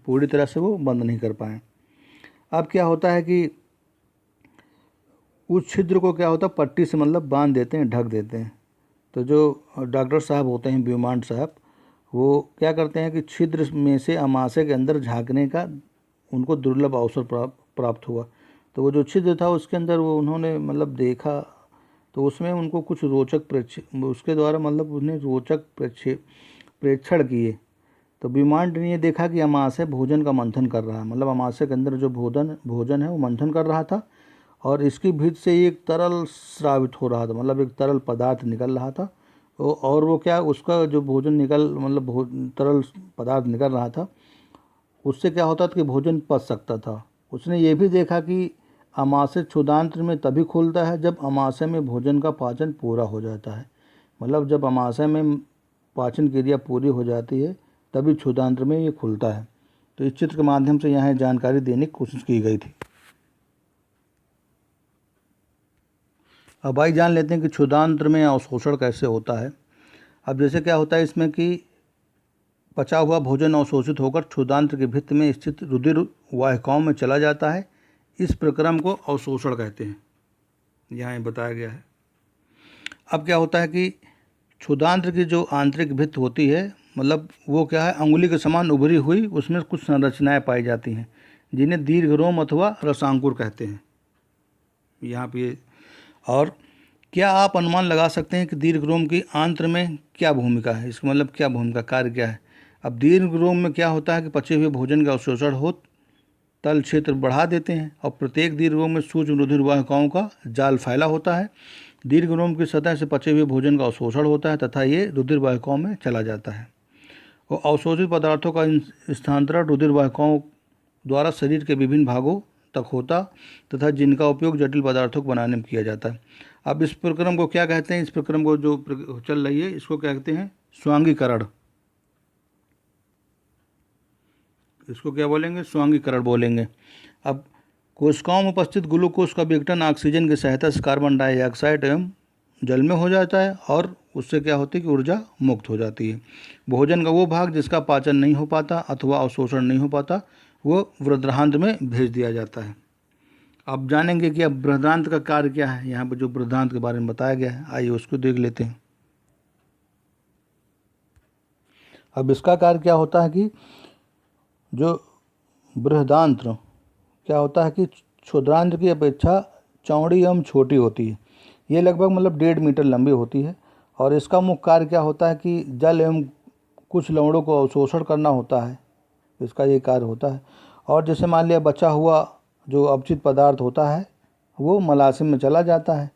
पूरी तरह से वो बंद नहीं कर पाए। अब क्या होता है कि उस छिद्र को क्या होता है पट्टी से मतलब बांध देते हैं ढक देते हैं। तो जो डॉक्टर साहब होते हैं ब्यूमंट साहब वो क्या करते हैं कि छिद्र में से अमाशय के अंदर झांकने का उनको दुर्लभ अवसर प्राप्त हुआ। तो वो जो छिद्र था उसके अंदर वो उन्होंने मतलब देखा तो उसमें उनको कुछ रोचक उसके द्वारा मतलब उन्हें रोचक प्रेक्षण किए। तो ब्यूमंट ने ये देखा कि अमाशय भोजन का मंथन कर रहा है। मतलब अमाशय के अंदर जो भोजन है वो मंथन कर रहा था और इसकी भित्त से एक तरल स्रावित हो रहा था। मतलब एक तरल पदार्थ निकल रहा था। और वो क्या उसका जो भोजन तरल पदार्थ निकल रहा था उससे क्या होता था कि भोजन पच सकता था। उसने ये भी देखा कि आमाशय क्षुधांत्र में तभी खुलता है जब आमाशय में भोजन का पाचन पूरा हो जाता है। मतलब जब आमाशय में पाचन क्रिया पूरी हो जाती है तभी क्षुधांत्र में ये खुलता है। तो इस चित्र के माध्यम से यहाँ जानकारी देने की कोशिश की गई थी। अब भाई जान लेते हैं कि क्षुधांत्र में अवशोषण कैसे होता है। अब जैसे क्या होता है इसमें कि पचा हुआ भोजन अवशोषित होकर क्षुधांत्र के भित्त में स्थित रुधिर वाहिकाओं में चला जाता है। इस प्रक्रम को अवशोषण कहते हैं, यहाँ बताया गया है। अब क्या होता है कि क्षुधांत्र की जो आंतरिक भित्त होती है, मतलब वो क्या है, अंगुली के समान उभरी हुई, उसमें कुछ संरचनाएं पाई जाती हैं जिन्हें दीर्घरोम अथवा रसांकुर कहते हैं यहाँ पे। और क्या आप अनुमान लगा सकते हैं कि दीर्घरोम की आंत्र में क्या भूमिका है? इसका मतलब क्या भूमिका, कार्य क्या है? अब दीर्घरोम में क्या होता है कि पचे हुए भोजन का अवशोषण हो तल क्षेत्र बढ़ा देते हैं और प्रत्येक दीर्घरोम में सूक्ष्म रुधिर वाहिकाओं का जाल फैला होता है। दीर्घरोम की सतह से पचे हुए भोजन का अवशोषण होता है तथा ये रुधिर वाहिकाओं में चला जाता है और अवशोषित पदार्थों का स्थानांतरण रुधिर वाहिकाओं द्वारा शरीर के विभिन्न भागों तक होता तथा जिनका उपयोग जटिल पदार्थों को बनाने में किया जाता है। अब इस प्रक्रम को क्या कहते हैं? इस प्रक्रम को जो चल रही है इसको क्या कहते हैं? स्वांगीकरण। इसको क्या बोलेंगे? स्वांगीकरण बोलेंगे। अब कोशिकाओं में उपस्थित ग्लूकोज का विघटन ऑक्सीजन की सहायता से कार्बन डाइऑक्साइड एवं जल में हो जाता है और उससे क्या होती है कि ऊर्जा मुक्त हो जाती है। भोजन का वो भाग जिसका पाचन नहीं हो पाता अथवा अवशोषण नहीं हो पाता वो बृहदान्त्र में भेज दिया जाता है। अब जानेंगे कि अब बृहदान्त्र का कार्य क्या है। यहाँ पर जो बृहदान्त्र के बारे में बताया गया है, आइए उसको देख लेते हैं। अब इसका कार्य क्या होता है कि जो बृहदान्त्र क्या होता है कि क्षुद्रांत्र की अपेक्षा चौड़ी एवं छोटी होती है। ये लगभग मतलब 1.5 मीटर लंबी होती है और इसका मुख्य कार्य क्या होता है कि जल एवं कुछ लवणों को अवशोषण करना होता है, इसका ये कार्य होता है। और जैसे मान लिया बचा हुआ जो अपचित पदार्थ होता है वो मलाशय में चला जाता है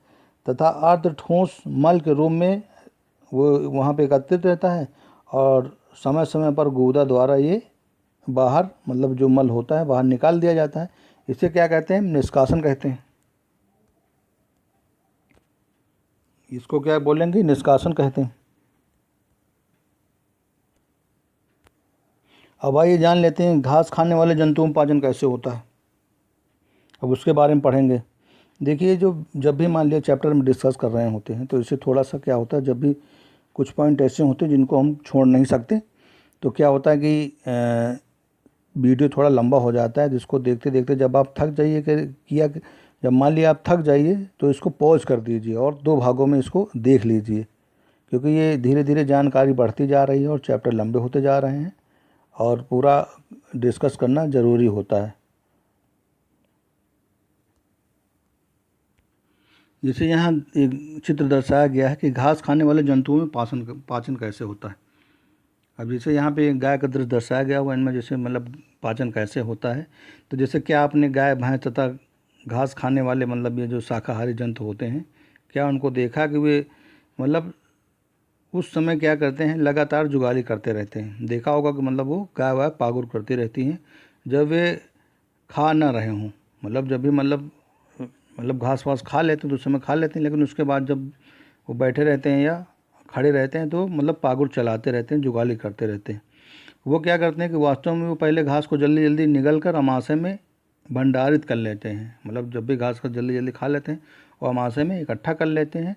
तथा अर्ध ठोस मल के रूप में वो वहाँ पे एकत्रित रहता है और समय समय पर गुदा द्वारा ये बाहर, मतलब जो मल होता है बाहर निकाल दिया जाता है। इसे क्या कहते हैं? निष्कासन कहते हैं। इसको क्या बोलेंगे? निष्कासन कहते हैं। अब आइए जान लेते हैं घास खाने वाले जंतुओं में पाचन कैसे होता है। अब उसके बारे में पढ़ेंगे। देखिए जो जब भी मान लिया चैप्टर में डिस्कस कर रहे होते हैं तो इससे थोड़ा सा क्या होता है, जब भी कुछ पॉइंट ऐसे होते हैं जिनको हम छोड़ नहीं सकते तो क्या होता है कि वीडियो थोड़ा लंबा हो जाता है, जिसको देखते देखते जब आप थक जाइए जब मान लिया आप थक जाइए तो इसको पॉज कर दीजिए और 2 भागों में इसको देख लीजिए, क्योंकि ये धीरे धीरे जानकारी बढ़ती जा रही है और चैप्टर लंबे होते जा रहे हैं और पूरा डिस्कस करना ज़रूरी होता है। जैसे यहाँ एक चित्र दर्शाया गया है कि घास खाने वाले जंतुओं में पाचन कैसे होता है। अब जैसे यहाँ पे गाय का दृश्य दर्शाया गया हुआ, इनमें जैसे मतलब पाचन कैसे होता है, तो जैसे क्या आपने गाय भैंस तथा घास खाने वाले मतलब ये जो शाकाहारी जंतु होते हैं, क्या उनको देखा कि वे मतलब उस समय क्या करते हैं? लगातार जुगाली करते रहते हैं। देखा होगा कि मतलब वो गाय वाय पागुर करती रहती हैं जब वे खा ना रहे हों, मतलब जब भी मतलब घास वास खा लेते हैं तो उस समय खा लेते हैं, लेकिन उसके बाद जब वो बैठे रहते हैं या खड़े रहते हैं तो मतलब पागुर चलाते रहते हैं, जुगाली करते रहते हैं। वो क्या करते हैं कि वास्तव में वो पहले घास को जल्दी जल्दी निगल कर आमाशय में भंडारित कर लेते हैं। मतलब जब भी घास को जल्दी जल्दी खा लेते हैं और आमाशय में इकट्ठा कर लेते हैं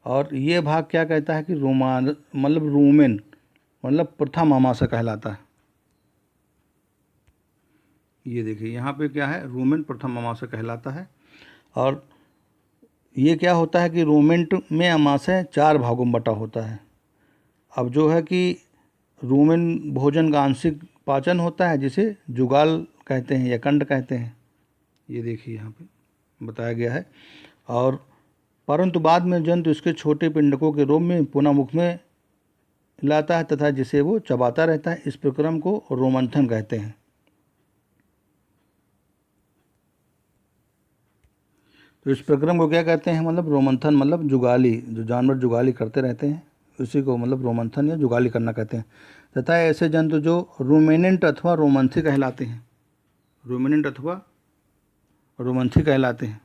और ये भाग क्या कहता है कि रूमेन मतलब प्रथम आमाशय कहलाता है। ये देखिए यहाँ पे क्या है? रूमेन प्रथम आमाशय कहलाता है। और ये क्या होता है कि रूमेंट में आमाशय 4 भागों में बटा होता है। अब जो है कि रूमेन भोजन का आंशिक पाचन होता है जिसे जुगाल कहते हैं या कंड कहते हैं। ये देखिए यहाँ पे बताया गया है। और परंतु बाद में जंतु इसके छोटे पिंडकों के रूप में पुनः मुख में लाता है तथा जिसे वो चबाता रहता है। इस प्रक्रम को रोमंथन कहते हैं। तो इस प्रक्रम को क्या कहते हैं? मतलब रोमंथन, मतलब जुगाली, जो जानवर जुगाली करते रहते हैं उसी को मतलब रोमंथन या जुगाली करना कहते हैं। तथा ऐसे जंतु जो रूमेनेंट अथवा रोमंथी कहलाते हैं। रूमेनेंट अथवा रोमंथी कहलाते हैं।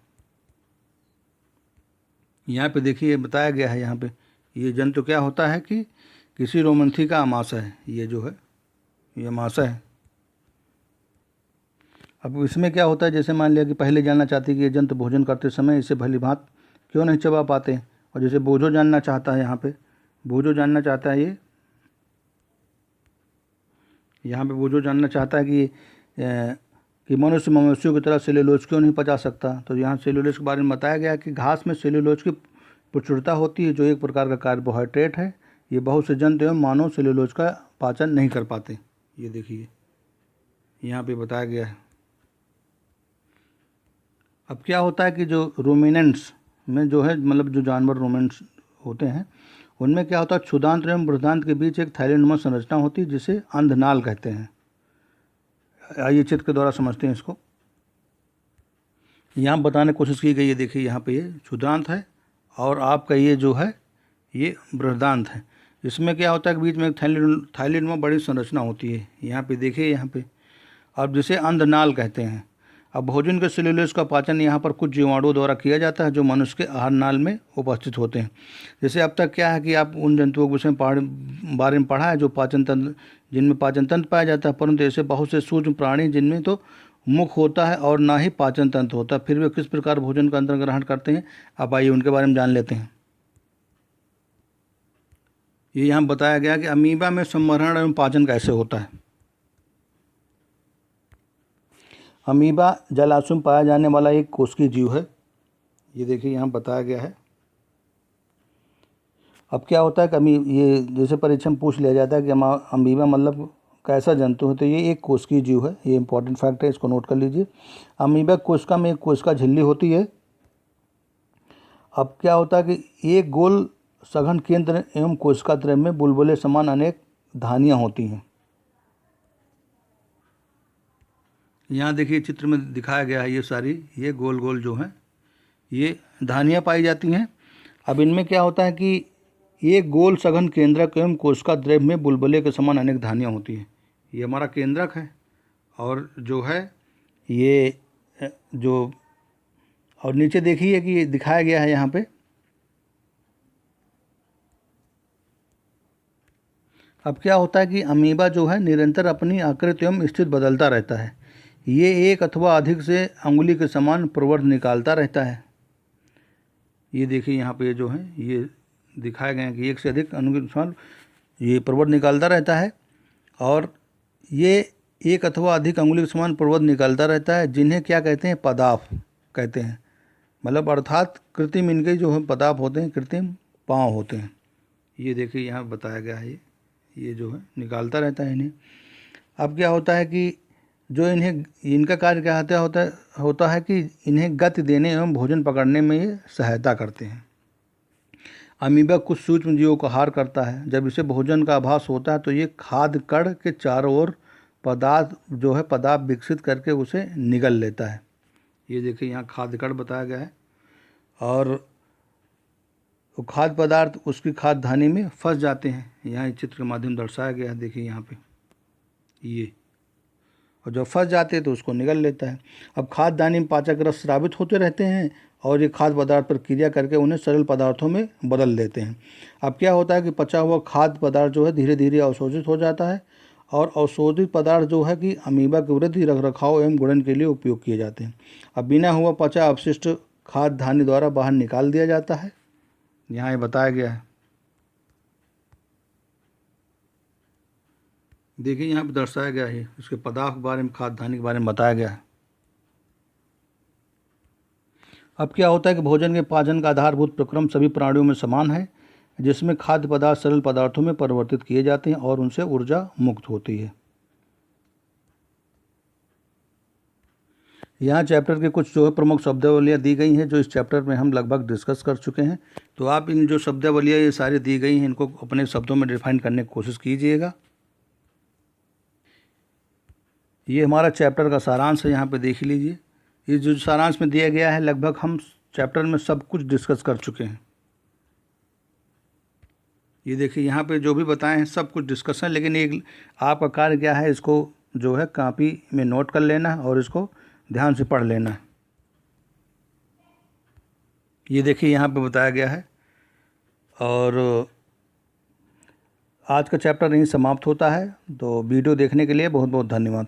यहाँ पे देखिए बताया गया है, यहाँ पे ये जंतु क्या होता है कि किसी रोमंथी का आमाशय है, ये जो है ये आमाशय है। अब इसमें क्या होता है, जैसे मान लिया कि पहले जानना चाहती है कि ये जंतु भोजन करते समय इसे भली भांत क्यों नहीं चबा पाते, और जैसे बोझो जानना चाहता है, यहाँ पे बोझो जानना चाहता है, ये यहाँ पे बोझो जानना चाहता है कि मनुष्य मवेशियों की तरह सेल्यूलोज क्यों नहीं पचा सकता। तो यहाँ सेल्यूलोज के बारे में बताया गया कि घास में सेल्यूलोज की प्रचुरता होती है, जो एक प्रकार का कार्बोहाइड्रेट है। ये बहुत से जंतु एवं मानव सेल्यूलोज का पाचन नहीं कर पाते। ये देखिए यहाँ पे बताया गया है। अब क्या होता है कि जो रूमिनेंट्स में जो है, मतलब जो जानवर रूमिनेंट्स होते हैं, उनमें क्या होता है, क्षुदांत एवं बृहदांत के बीच एक थैलीनुमा संरचना होती है जिसे अंधनाल कहते हैं। आइए चित्र के द्वारा समझते हैं इसको। यहाँ बताने की कोशिश की गई है, देखिए यहाँ पे ये क्षुदांत है और आपका ये जो है ये बृहदांत है। इसमें क्या होता है कि बीच में एक थैलीनुमा बड़ी संरचना होती है, यहाँ पे देखिए यहाँ पे, अब जिसे अंधनाल कहते हैं। अब भोजन के सेल्यूलोज का पाचन यहाँ पर कुछ जीवाणुओं द्वारा किया जाता है जो मनुष्य के आहार नाल में उपस्थित होते हैं। जैसे अब तक क्या है कि आप उन जंतुओं के विषय में बारे में पढ़ा है जो पाचन तंत्र, जिनमें पाचन तंत्र पाया जाता है, परंतु ऐसे बहुत से सूक्ष्म प्राणी जिनमें तो मुख होता है और ना ही पाचन तंत्र होता है, फिर वे किस प्रकार भोजन का अंतर ग्रहण करते हैं, अब आइए उनके बारे में जान लेते हैं। ये यहाँ बताया गया कि अमीबा में संवरण एवं पाचन कैसे होता है। अमीबा जलाशु में पाया जाने वाला एक कोशिकीय जीव है, ये देखिए यहाँ बताया गया है। अब क्या होता है कि ये जैसे परीक्षा में पूछ लिया जाता है कि अमीबा मतलब कैसा जंतु है, तो ये एक कोशिकीय जीव है। ये इंपॉर्टेंट फैक्ट है, इसको नोट कर लीजिए। अमीबा कोशिका में एक कोशिका झिल्ली होती है। अब क्या होता है कि एक गोल सघन केंद्र एवं कोशिका त्रय में बुलबुले समान अनेक धानियाँ होती हैं। यहाँ देखिए चित्र में दिखाया गया है, ये सारी ये गोल गोल जो हैं ये धानियाँ पाई जाती हैं। अब इनमें क्या होता है कि एक गोल सघन केंद्रक एवं कोशिका द्रव्य में बुलबुले के समान अनेक धानियाँ होती हैं। ये हमारा केंद्रक है और जो है ये जो, और नीचे देखिए कि ये दिखाया गया है यहाँ पे। अब क्या होता है कि अमीबा जो है निरंतर अपनी आकृति एवं स्थिति बदलता रहता है। ये एक अथवा अधिक से अंगुली के समान प्रवर्ध निकालता रहता है। ये देखिए यहाँ पे जो है ये दिखाए गए हैं कि एक से अधिक अंगुली के समान ये प्रवर्ध निकालता रहता है, और ये एक अथवा अधिक अंगुली के समान प्रवर्ध निकालता रहता है, जिन्हें क्या कहते हैं, पदाफ कहते हैं। मतलब अर्थात कृत्रिम इनके जो है पदाफ होते हैं, कृत्रिम पाँव होते हैं। ये देखिए यहाँ बताया गया है, ये जो है निकालता रहता है इन्हें। अब क्या होता है कि जो इन्हें, इनका कार्य क्या होता है कि इन्हें गति देने एवं भोजन पकड़ने में ये सहायता करते हैं। अमीबा कुछ सूक्ष्म जीवों का आहार करता है। जब इसे भोजन का आभास होता है तो ये खाद्य कण के चारों ओर पदार्थ विकसित करके उसे निगल लेता है। ये देखिए यहाँ खाद्य कण बताया गया है, और वो खाद्य पदार्थ उसकी खाद्य धानी में फंस जाते हैं। यहाँ इस चित्र के माध्यम दर्शाया गया है, देखिए यहाँ पे ये, और जब फंस जाते हैं तो उसको निगल लेता है। अब खाद्य दानी में पाचक रस स्रावित होते रहते हैं और ये खाद्य पदार्थ पर क्रिया करके उन्हें सरल पदार्थों में बदल देते हैं। अब क्या होता है कि पचा हुआ खाद्य पदार्थ जो है धीरे धीरे अवशोषित हो जाता है, और अवशोषित पदार्थ जो है कि अमीबा की वृद्धि, रखरखाव एवं गुणन के लिए उपयोग किए जाते हैं। अब बिना हुआ पचा अपशिष्ट खाद्य धानी द्वारा बाहर निकाल दिया जाता है। यहाँ ये बताया गया है, देखिए यहाँ पर दर्शाया गया है, इसके पदार्थ के बारे में, खाद्य धानी के बारे में बताया गया है। अब क्या होता है कि भोजन के पाचन का आधारभूत प्रक्रम सभी प्राणियों में समान है, जिसमें खाद्य पदार्थ सरल पदार्थों में परिवर्तित किए जाते हैं और उनसे ऊर्जा मुक्त होती है। यहाँ चैप्टर के कुछ जो है प्रमुख शब्दावलियाँ दी गई हैं, जो इस चैप्टर में हम लगभग डिस्कस कर चुके हैं। तो आप इन जो शब्दावलियाँ ये सारी दी गई हैं, इनको अपने शब्दों में डिफाइन करने की कोशिश कीजिएगा। ये हमारा चैप्टर का सारांश है, यहाँ पे देख लीजिए। ये जो सारांश में दिया गया है, लगभग हम चैप्टर में सब कुछ डिस्कस कर चुके हैं। ये देखिए यहाँ पे जो भी बताए हैं सब कुछ डिस्कस है, लेकिन एक आपका कार्य क्या है, इसको जो है कॉपी में नोट कर लेना है और इसको ध्यान से पढ़ लेना है। ये देखिए यहाँ पे बताया गया है। और आज का चैप्टर यहीं समाप्त होता है। तो वीडियो देखने के लिए बहुत बहुत धन्यवाद।